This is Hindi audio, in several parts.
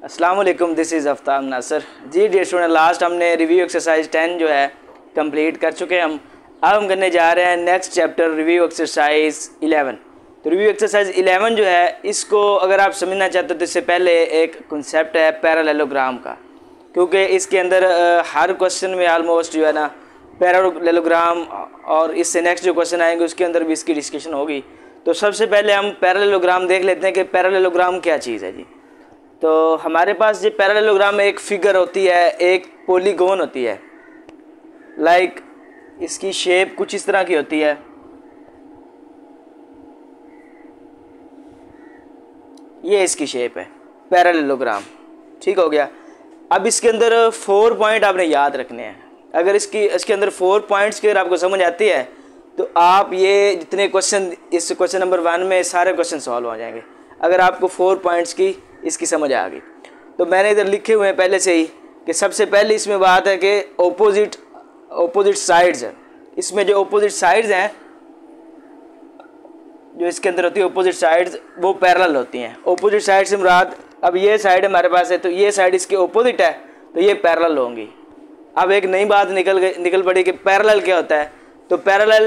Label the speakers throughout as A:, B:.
A: अस्सलाम वालेकुम, दिस इज़ आफ्ताब नासर। जी डियर स्टूडेंट, लास्ट हमने रिव्यू एक्सरसाइज 10 जो है कंप्लीट कर चुके हैं हम। अब हम करने जा रहे हैं नेक्स्ट चैप्टर रिव्यू एक्सरसाइज 11। तो रिव्यू एक्सरसाइज 11 जो है, इसको अगर आप समझना चाहते हो तो इससे पहले एक कॉन्सेप्ट है पैरेललोग्राम का, क्योंकि इसके अंदर हर क्वेश्चन में आलमोस्ट जो है ना पैरेललोग्राम, और इससे नेक्स्ट जो क्वेश्चन आएंगे उसके अंदर भी इसकी डिस्कशन होगी। तो सबसे पहले हम पैरेललोग्राम देख लेते हैं कि पैरेललोग्राम क्या चीज़ है जी। तो हमारे पास ये पैरेललोग्राम में एक फिगर होती है, एक पॉलीगॉन होती है, लाइक इसकी शेप कुछ इस तरह की होती है। ये इसकी शेप है पैरेललोग्राम, ठीक हो गया। अब इसके अंदर 4 पॉइंट आपने याद रखने हैं। अगर इसके अंदर 4 पॉइंट्स की अगर आपको समझ आती है तो आप ये जितने क्वेश्चन इस क्वेश्चन नंबर 1 में सारे क्वेश्चन सॉल्व हो जाएंगे, अगर आपको 4 पॉइंट्स की इसकी समझ आ गई। तो मैंने इधर लिखे हुए हैं पहले से ही कि सबसे पहले इसमें बात है कि ओपोजिट साइड्स है। इसमें जो ओपोजिट साइड्स हैं, जो इसके अंदर होती है ओपोजिट साइड्स, वो पैरेलल होती हैं। ओपोजिट साइड से मुराद, अब ये साइड हमारे पास है तो ये साइड इसके ओपोजिट है तो ये पैरेलल होंगी। अब एक नई बात निकल पड़ी कि पैरेलल क्या होता है। तो पैरेलल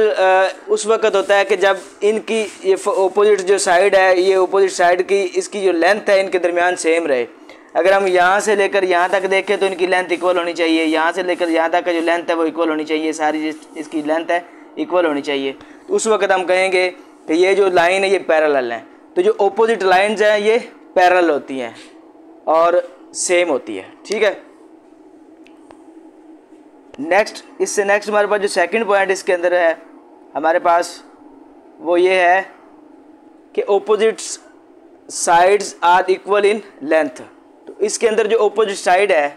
A: उस वक्त होता है कि जब इनकी ये ओपोजिट जो साइड है, ये ओपोजिट साइड की इसकी जो लेंथ है इनके दरमियान सेम रहे। अगर हम यहाँ से लेकर यहाँ तक देखें तो इनकी लेंथ इक्वल होनी चाहिए, यहाँ से लेकर यहाँ तक का जो लेंथ है वो इक्वल होनी चाहिए, सारी इसकी लेंथ है इक्वल होनी चाहिए। तो उस वक्त हम कहेंगे कि ये जो लाइन है ये पैरेलल है। तो जो ओपोजिट लाइन्स हैं ये पैरेलल होती हैं और सेम होती है, ठीक है। इससे नेक्स्ट हमारे पास जो सेकंड पॉइंट इसके अंदर है हमारे पास, वो ये है कि opposite sides are equal in length. तो इसके अंदर जो ओपोजिट साइड है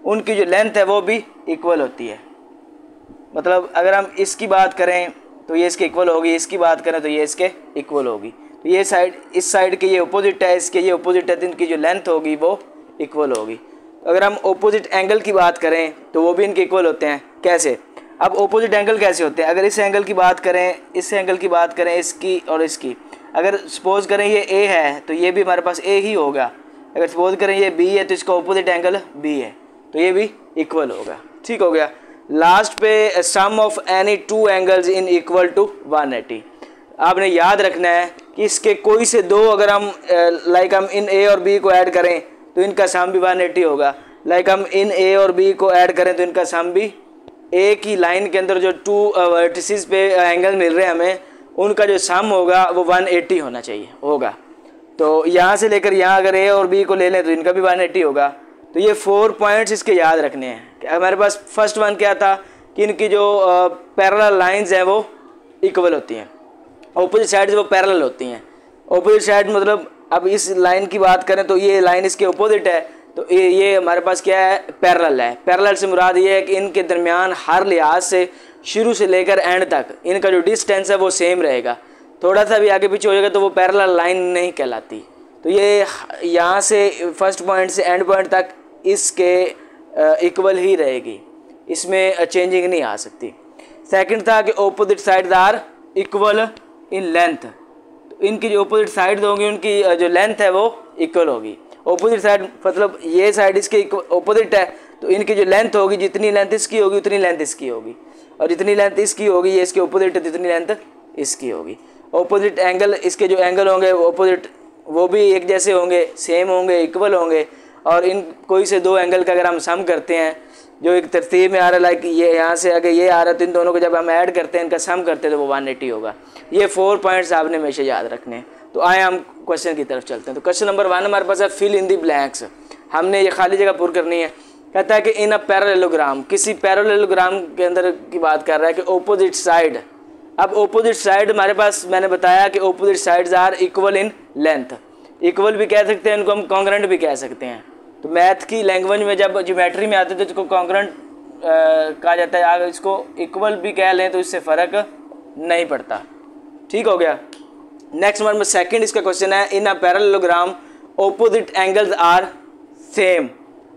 A: उनकी जो लेंथ है वो भी इक्वल होती है। मतलब अगर हम इसकी बात करें तो ये इसके इक्वल होगी, इसकी बात करें तो ये इसके इक्वल होगी। तो ये साइड इस साइड के ये ओपोजिट है, इसके ये ओपोजिट है, तो इनकी जो लेंथ होगी वो इक्वल होगी। अगर हम ओपोजिट एंगल की बात करें तो वो भी इनके इक्वल होते हैं। कैसे? अब ओपोजिट एंगल कैसे होते हैं? अगर इस एंगल की बात करें, इस एंगल की बात करें, इसकी और इसकी, अगर सपोज करें ये ए है तो ये भी हमारे पास ए ही होगा। अगर सपोज करें ये बी है तो इसका ओपोजिट एंगल बी है, तो ये भी इक्वल होगा, ठीक हो गया। लास्ट पे sum of any 2 angles in equal to 180। आपने याद रखना है कि इसके कोई से दो अगर हम लाइक हम इन ए और बी को ऐड करें तो इनका सम भी 180 होगा। लाइक हम इन ए और बी को ऐड करें तो इनका सम भी, ए की लाइन के अंदर जो 2 वर्टिसेस पे एंगल मिल रहे हैं हमें, उनका जो सम होगा वो 180 होना चाहिए होगा। तो यहाँ से लेकर यहाँ अगर ए और बी को ले लें तो इनका भी 180 होगा। तो ये 4 पॉइंट्स इसके याद रखने हैं। हमारे पास फर्स्ट वन क्या था कि इनकी जो पैरेलल लाइंस हैं वो इक्वल होती हैं, ऑपोजिट साइड वो पैरेलल होती हैं। ऑपोजिट साइड मतलब अब इस लाइन की बात करें तो ये लाइन इसके ऑपोजिट है, तो ये हमारे पास क्या है, पैरेलल है। पैरेलल से मुराद ये है कि इनके दरमियान हर लिहाज से शुरू से लेकर एंड तक इनका जो डिस्टेंस है वो सेम रहेगा। थोड़ा सा भी आगे पीछे हो जाएगा तो वो पैरेलल लाइन नहीं कहलाती। तो ये यहाँ से फर्स्ट पॉइंट से एंड पॉइंट तक इसके इक्वल ही रहेगी, इसमें चेंजिंग नहीं आ सकती। सेकंड था कि opposite sides are equal in length. तो इनकी जो ओपोजिट साइड होंगी उनकी जो लेंथ है वो इक्वल होगी। ओपोजिट साइड मतलब ये साइड इसके ओपोजिट है तो इनकी जो लेंथ होगी, जितनी लेंथ इसकी होगी उतनी लेंथ इसकी होगी, और जितनी लेंथ इसकी होगी ये इसके ओपोजिट है जितनी लेंथ इसकी होगी। ओपोजिट एंगल, इसके जो एंगल होंगे ओपोजिट वो भी एक जैसे होंगे, सेम होंगे, इक्वल होंगे। और इन कोई से 2 एंगल का अगर हम सम करते हैं जो एक तरतीब में आ रहा है, लाइक ये यहाँ से आगे ये आ रहा है, तो इन दोनों को जब हम ऐड करते हैं, इनका सम करते हैं तो वो 180 होगा। ये 4 पॉइंट्स आपने हमेशा याद रखने हैं। तो आए हम क्वेश्चन की तरफ चलते हैं। तो क्वेश्चन नंबर 1 हमारे पास है फिल इन दी ब्लैंक्स। हमने ये खाली जगह पूरी करनी है। कहता है कि इन अ पैरेललोग्राम, किसी पैरेललोग्राम के अंदर की बात कर रहा है कि ओपोजिट साइड। अब ओपोजिट साइड हमारे पास मैंने बताया कि opposite sides are equal in length. Equal भी कह सकते हैं, इनको हम कॉन्ग्रेंट भी कह सकते हैं। तो मैथ की लैंग्वेज में जब ज्योमेट्री में आते थे तो इसको कॉन्ग्रेंट कहा जाता है। अगर इसको इक्वल भी कह लें तो इससे फ़र्क नहीं पड़ता, ठीक हो गया। नेक्स्ट नंबर सेकंड इसका क्वेश्चन है in a parallelogram opposite angles are same,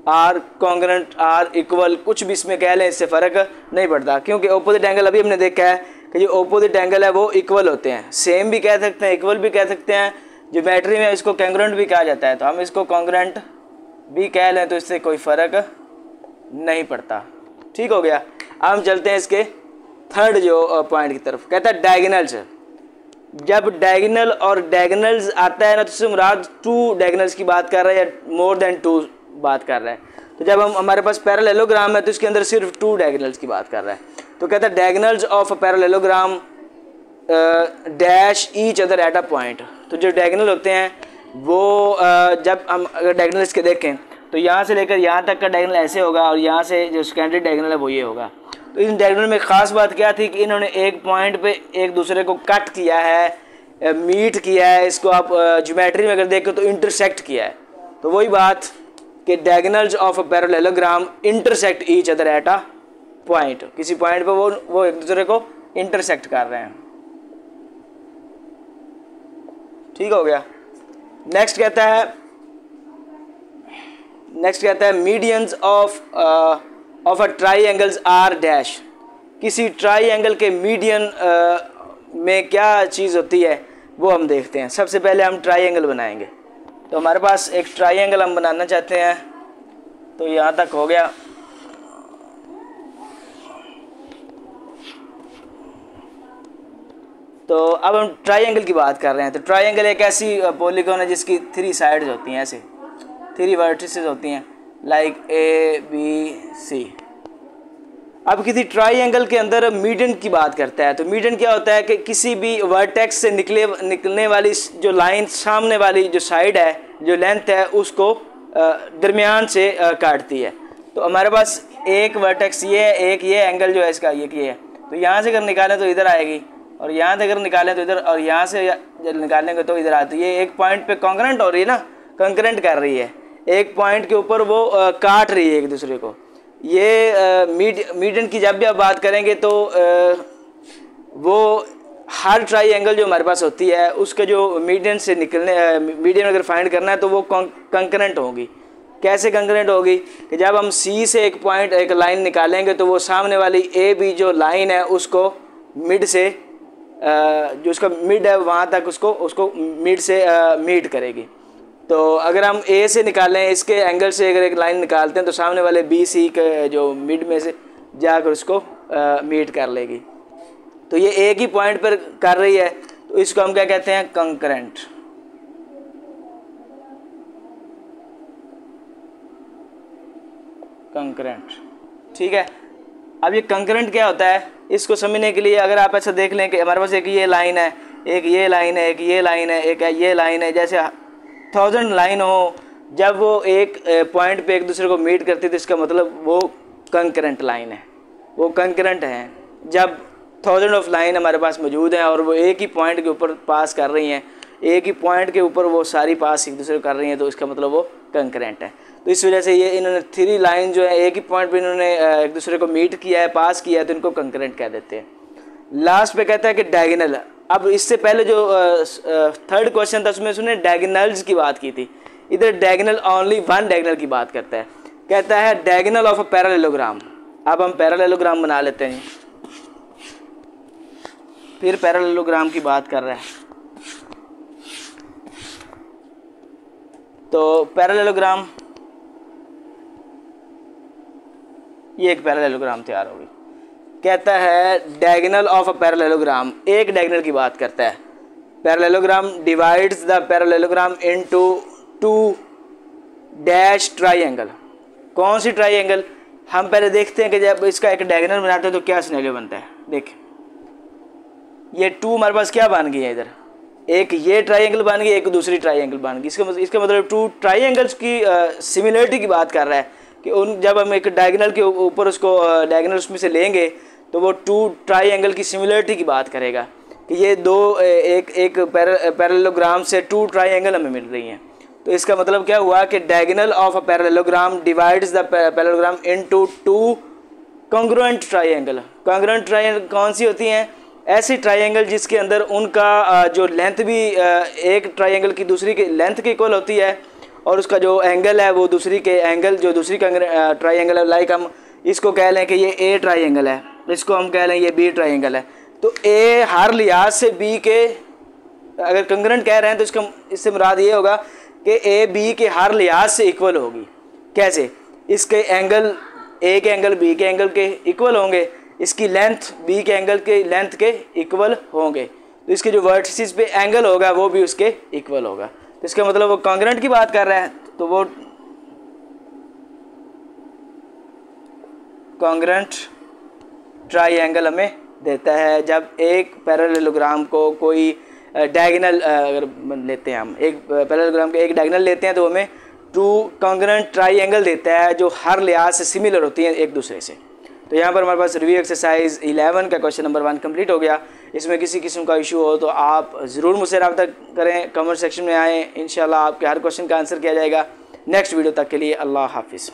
A: are congruent, are equal, कुछ भी इसमें कह लें इससे फ़र्क नहीं पड़ता, क्योंकि ओपोजिट एंगल अभी हमने देखा है कि जो ओपोजिट एंगल है वो इक्वल होते हैं। सेम भी कह सकते हैं, इक्वल भी कह सकते हैं। ज्योमेट्री में इसको कॉन्ग्रेंट भी कहा जाता है, तो हम इसको कॉन्ग्रेंट भी कह लें तो इससे कोई फ़र्क नहीं पड़ता। ठीक हो गया। अब हम चलते हैं इसके थर्ड जो पॉइंट की तरफ। कहता है डायगोनल्स। जब डायगोनल और डायगोनल्स आता है ना, तो इससे मुराद 2 डायगोनल्स की बात कर रहा है या मोर देन 2 बात कर रहा है। तो जब हम हमारे पास पैरेललोग्राम है तो इसके अंदर सिर्फ 2 डायगोनल्स की बात कर रहा है। तो कहता है diagonals of a parallelogram dash each other at a point. तो जो डायगोनल होते हैं वो जब हम अगर डायगोनल्स के देखें तो यहाँ से लेकर यहाँ तक का डायगोनल ऐसे होगा और यहाँ से जो सेकेंडरी डायगोनल है वो ये होगा। तो इस डायगोनल में ख़ास बात क्या थी कि इन्होंने एक पॉइंट पे एक दूसरे को कट किया है, मीट किया है। इसको आप ज्योमेट्री में अगर देखें तो इंटरसेक्ट किया है। तो वही बात कि diagonals of a parallelogram intersect each other at a point. किसी पॉइंट पे वो एक दूसरे को इंटरसेक्ट कर रहे हैं। ठीक हो गया। नेक्स्ट कहता है medians of a triangles are dash. किसी ट्राइंगल के मीडियन में क्या चीज़ होती है वो हम देखते हैं। सबसे पहले हम ट्राइंगल बनाएंगे। तो हमारे पास एक ट्राइंगल हम बनाना चाहते हैं। तो यहाँ तक हो गया। तो अब हम ट्राइंगल की बात कर रहे हैं। तो ट्राइंगल एक ऐसी पॉलीगॉन है जिसकी 3 साइड्स होती हैं, ऐसे 3 वर्टिसेस होती हैं, लाइक ABC। अब किसी ट्राइंगल के अंदर मीडियन की बात करता है। तो मीडियन क्या होता है कि किसी भी वर्टेक्स से निकलने वाली जो लाइन सामने वाली जो साइड है, जो लेंथ है, उसको दरमियान से काटती है। तो हमारे पास एक वर्टेक्स ये है, एक ये एंगल जो है इसका ये है। तो यहाँ से अगर निकालें तो इधर आएगी, और यहाँ से अगर निकालें तो इधर, और यहाँ से जब निकालेंगे तो इधर आती है। ये एक पॉइंट पे कॉन्करेंट हो रही है ना, कंकरेंट कर रही है। एक पॉइंट के ऊपर वो काट रही है एक दूसरे को। ये मीडियन की जब भी आप बात करेंगे तो वो हर ट्राइंगल जो हमारे पास होती है उसके जो मीडियन से निकलने मीडियन अगर फाइंड करना है तो वो कंकरेंट होगी। कैसे कंकरेंट होगी कि जब हम सी से एक लाइन निकालेंगे तो वो सामने वाली AB जो लाइन है उसको मिड से जो उसका मिड है वहाँ तक उसको मिड से मीट करेगी। तो अगर हम A से निकालें, इसके एंगल से अगर एक लाइन निकालते हैं तो सामने वाले BC के जो मिड में से जाकर उसको मीट कर लेगी। तो ये एक ही पॉइंट पर कर रही है, तो इसको हम क्या कहते हैं, कंकरेंट। कंकरेंट, ठीक है। अब ये कंकरेंट क्या होता है, इसको समझने के लिए अगर आप ऐसा देख लें कि हमारे पास एक ये लाइन है, एक ये लाइन है, एक ये लाइन है, एक ये लाइन है, जैसे 1000 लाइन हो, जब वो एक पॉइंट पे एक दूसरे को मीट करती है तो इसका मतलब वो कंकरेंट लाइन है, वो कंकरेंट है। जब 1000 ऑफ लाइन हमारे पास मौजूद हैं और वो एक ही पॉइंट के ऊपर पास कर रही हैं, एक ही पॉइंट के ऊपर वो सारी पास एक दूसरे को कर रही हैं, तो इसका मतलब वो कंकरेंट है। तो इस वजह से ये इन्होंने 3 लाइन जो है एक ही पॉइंट पे इन्होंने एक दूसरे को मीट किया है, पास किया है, तो इनको कंकरेंट कह देते हैं। लास्ट पे कहता है कि डायगोनल। अब इससे पहले जो थर्ड क्वेश्चन था उसमें उसने डायगोनल्स की बात की थी, इधर डायगोनल ओनली 1 डायगोनल की बात करता है। कहता है डायगोनल ऑफ अ पैरेललोग्राम। अब हम पैरेललोग्राम बना लेते हैं, फिर पैरेललोग्राम की बात कर रहे हैं। तो पैरेललोग्राम, ये एक पैरेललोग्राम तैयार होगी। कहता है डायगोनल ऑफ अ पैरेललोग्राम, एक डायगोनल की बात करता है। Parallelogram divides the parallelogram into 2 dash triangle. कौन सी ट्राइंगल, हम पहले देखते हैं कि जब इसका एक डायगोनल बनाते हैं तो क्या सिनेरियो बनता है। देखें ये 2 हमारे पास क्या बन गई है, इधर एक ये ट्राइंगल बन गई, एक दूसरी ट्राइंगल बन गई। इसका मतलब 2 ट्राइंगल्स की सिमिलरिटी की बात कर रहा है कि उन जब हम एक डायगोनल के ऊपर उसको डायगोनल उसमें से लेंगे तो वो 2 ट्राइंगल की सिमिलरिटी की बात करेगा कि ये एक पैरेललोग्राम से 2 ट्राइंगल हमें मिल रही हैं। तो इसका मतलब क्या हुआ कि diagonal of a parallelogram divides the parallelogram into 2 congruent triangle. Congruent triangle कौन सी होती हैं, ऐसी ट्राइंगल जिसके अंदर उनका जो लेंथ भी एक ट्राइंगल की दूसरी के लेंथ के इक्वल होती है और उसका जो एंगल है वो दूसरी के एंगल जो दूसरी ट्राइंगल है। लाइक हम इसको कह लें कि ये A ट्राइंगल है, इसको हम कह लें ये B ट्राइंगल है। तो A हर लिहाज से B के अगर कंग्रेंट कह रहे हैं तो इससे मुराद ये होगा कि A B के हर लिहाज से इक्वल होगी। कैसे? इसके एंगल ए के एंगल बी के एंगल के इक्वल होंगे, इसकी लेंथ बी के एंगल के लेंथ के इक्वल होंगे, तो इसके जो वर्टिसेस पे एंगल होगा वो भी उसके इक्वल होगा। तो इसका मतलब वो कॉन्ग्रुएंट की बात कर रहा है, तो वो कॉन्ग्रुएंट ट्राइंगल हमें देता है। जब एक पैरेललोग्राम को कोई डायगोनल अगर लेते हैं, हम एक पैरेललोग्राम के एक डायगोनल लेते हैं तो हमें टू कॉन्ग्रुएंट ट्राइंगल देता है जो हर लिहाज से सिमिलर होती हैं एक दूसरे से। तो यहाँ पर हमारे पास रिव्यू एक्सरसाइज 11 का क्वेश्चन नंबर 1 कंप्लीट हो गया। इसमें किसी किस्म का इशू हो तो आप ज़रूर मुझसे रब्ता करें, कमेंट सेक्शन में आएँ, इंशाल्लाह आपके हर क्वेश्चन का आंसर किया जाएगा। नेक्स्ट वीडियो तक के लिए अल्लाह हाफिज़।